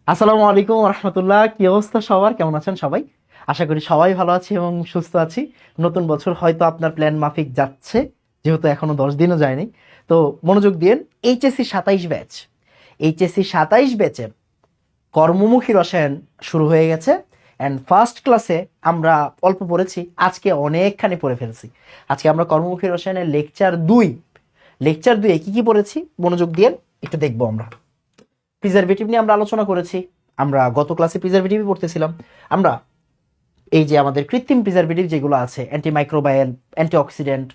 আসসালামু আলাইকুম রহমতুল্লাহ। কি অবস্থা সবার, কেমন আছেন সবাই? আশা করি সবাই ভালো আছি এবং সুস্থ আছি। নতুন বছর হয়তো আপনার প্ল্যান মাফিক যাচ্ছে, যেহেতু এখনো 10 দিনও যায়নি। তো মনোযোগ দিয়েন। এইচএসসি 27 ব্যাচ, এইচএসসি 27 ব্যাচের কর্মমুখী রসায়ন শুরু হয়ে গেছে। অ্যান্ড ফার্স্ট ক্লাসে আমরা অল্প পড়েছি, আজকে অনেকখানি পড়ে ফেলছি। আজকে আমরা কর্মমুখী রসায়নের লেকচার 2 কি কি পড়েছি মনোযোগ দিয়েন, একটু দেখবো আমরা। প্রিজারভেটিভ নিয়ে আমরা আলোচনা করেছি। আমরা গত ক্লাসে প্রিজারভেটিভই পড়তেছিলাম। আমরা এই যে আমাদের কৃত্রিম প্রিজারভেটিভ যেগুলো আছে, অ্যান্টিমাইক্রোবায়াল, অ্যান্টিঅক্সিডেন্ট,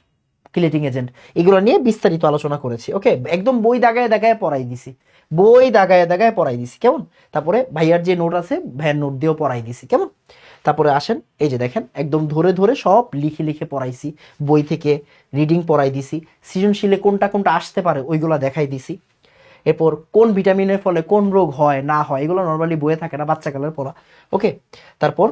কিলেটিং এজেন্ট, এগুলো নিয়ে বিস্তারিত আলোচনা করেছি। ওকে, একদম বই দাগায় দাগায় পড়াই দিছি, বই দাগায় দাগায় পড়াই দিছি, কেমন? তারপরে ভাইয়ার যে নোট আছে, ভাইয়ার নোট দিয়েও পড়াই দিছি, কেমন? তারপরে আসেন, এই যে দেখেন, একদম ধরে ধরে সব লিখে লিখে পড়াইছি, বই থেকে রিডিং পড়াই দিছি। সৃজনশীলে কোনটা কোনটা আসতে পারে ওইগুলো দেখাই দিছি। এরপর কোন ভিটামিনের ফলে কোন রোগ হয় না হয়, এগুলো নর্মালি বইয়ে থাকে না, বাচ্চাকালের পড়া। ওকে, তারপর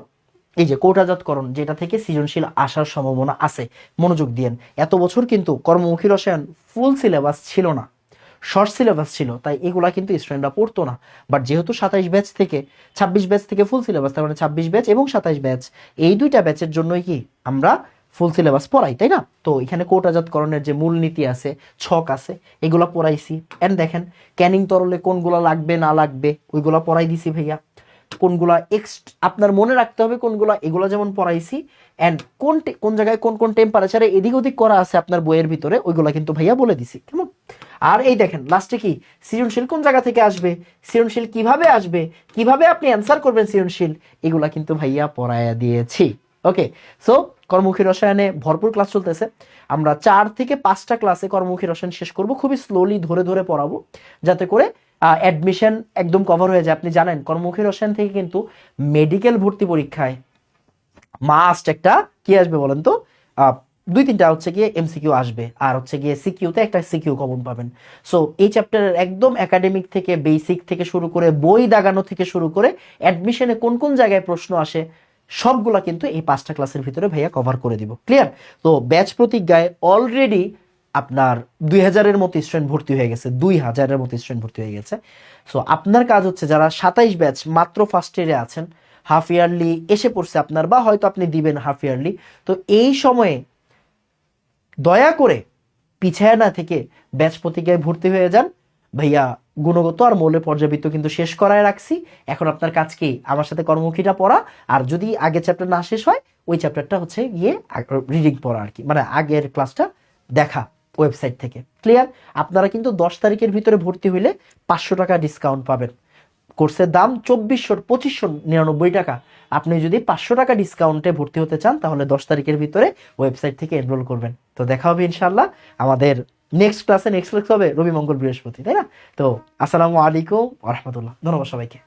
এই যে কৌটাজাতকরণ, যেটা থেকে সৃজনশীল আসার সম্ভাবনা আছে, মনোযোগ দিয়েন। এত বছর কিন্তু কর্মমুখী রসায়ন ফুল সিলেবাস ছিল না, শর্ট সিলেবাস ছিল, তাই এগুলা কিন্তু স্টুডেন্টরা পড়তো না। বাট যেহেতু 26 ব্যাচ থেকে ফুল সিলেবাস, তার মানে 26 ব্যাচ এবং 27 ব্যাচ, এই দুইটা ব্যাচের জন্যই কি আমরা ফুল সিলেবাস পড়াই, তাই না? তো এখানে কৌটাজাতকরণের যে মূলনীতি আছে, ছক আছে, এগুলা পড়াইছি। এন্ড দেখেন, ক্যানিং তরলে কোনগুলা লাগবে না লাগবে ওইগুলা পড়াই দিছি ভাইয়া। কোনগুলা আপনার মনে রাখতে হবে কোনগুলা, এগুলা যেমন পড়াইছি। অ্যান্ড কোন জায়গায় কোন কোন টেম্পারেচারে এদিক ওদিক করা আছে আপনার বইয়ের ভিতরে, ওইগুলা কিন্তু ভাইয়া বলে দিছি, কেমন? আর এই দেখেন লাস্টে কি, সৃজনশীল কোন জায়গা থেকে আসবে, সৃজনশীল কিভাবে আসবে, কিভাবে আপনি অ্যান্সার করবেন সৃজনশীল, এগুলা কিন্তু ভাইয়া পড়াইয়া দিয়েছি। ওকে, সো কর্মমুখী রসায়নে ভরপুর ক্লাস চলতেছে। আমরা 4 থেকে 5টা ক্লাসে কর্মমুখী রসায়ন শেষ করব, খুবই স্লোলি ধরে ধরে পড়াবো, যাতে করে অ্যাডমিশন একদম কভার হয়ে যায়। আপনি জানেন কর্মমুখী রসায়ন থেকে কিন্তু মেডিকেল ভর্তি পরীক্ষায় মাস্ট একটা কি আসবে বলেন তো, 2-3টা হচ্ছে গিয়ে এমসিকিউ আসবে, আর হচ্ছে গিয়ে সিকিউতে একটা সিকিউ কমন পাবেন। সো এই চ্যাপ্টারের একদম একাডেমিক থেকে, বেসিক থেকে শুরু করে, বই দাগানো থেকে শুরু করে, অ্যাডমিশনে কোন কোন জায়গায় প্রশ্ন আসে, সবগুলা কিন্তু এই 5টা ক্লাসের ভিতরে ভাইয়া কভার করে দিব। ক্লিয়ার? তো ব্যাচ প্রতিজ্ঞায় অলরেডি আপনার 2000-এর মতো স্টুডেন্ট ভর্তি হয়ে গেছে, 2000-এর মতো স্টুডেন্ট ভর্তি হয়ে গেছে। সো আপনার কাজ হচ্ছে, যারা 27 ব্যাচ মাত্র ফার্স্ট ইয়ারে আছেন, হাফ ইয়ারলি এসে পড়ছে আপনার, বা হয়তো আপনি দিবেন হাফ ইয়ারলি, তো এই সময়ে দয়া করে পিছায় না থেকে ব্যাচ প্রতিজ্ঞায় ভর্তি হয়ে যান। ভাইয়া গুণগত আর মৌলের পর্যাবৃত্ত কিন্তু শেষ করায় রাখছি। এখন আপনার কাজ কি, আমার সাথে কর্মমুখীটা পড়া, আর যদি আগের চ্যাপ্টার না শেষ হয়, ওই চ্যাপ্টারটা হচ্ছে গিয়ে রিডিং পড়া আর কি, মানে আগের ক্লাসটা দেখা ওয়েবসাইট থেকে। ক্লিয়ার? আপনারা কিন্তু 10 তারিখের ভিতরে ভর্তি হইলে 500 টাকা ডিসকাউন্ট পাবেন। কোর্সের দাম 2499 টাকা। আপনি যদি 500 টাকা ডিসকাউন্টে ভর্তি হতে চান, তাহলে 10 তারিখের ভিতরে ওয়েবসাইট থেকে এনরোল করবেন। তো দেখা হবে ইনশাল্লাহ আমাদের নেক্সট ক্লাস হবে রবি, মঙ্গল, বৃহস্পতি, তাই না? তো আসসালামু আলাইকুম রহমতুল্লাহ, ধন্যবাদ সবাইকে।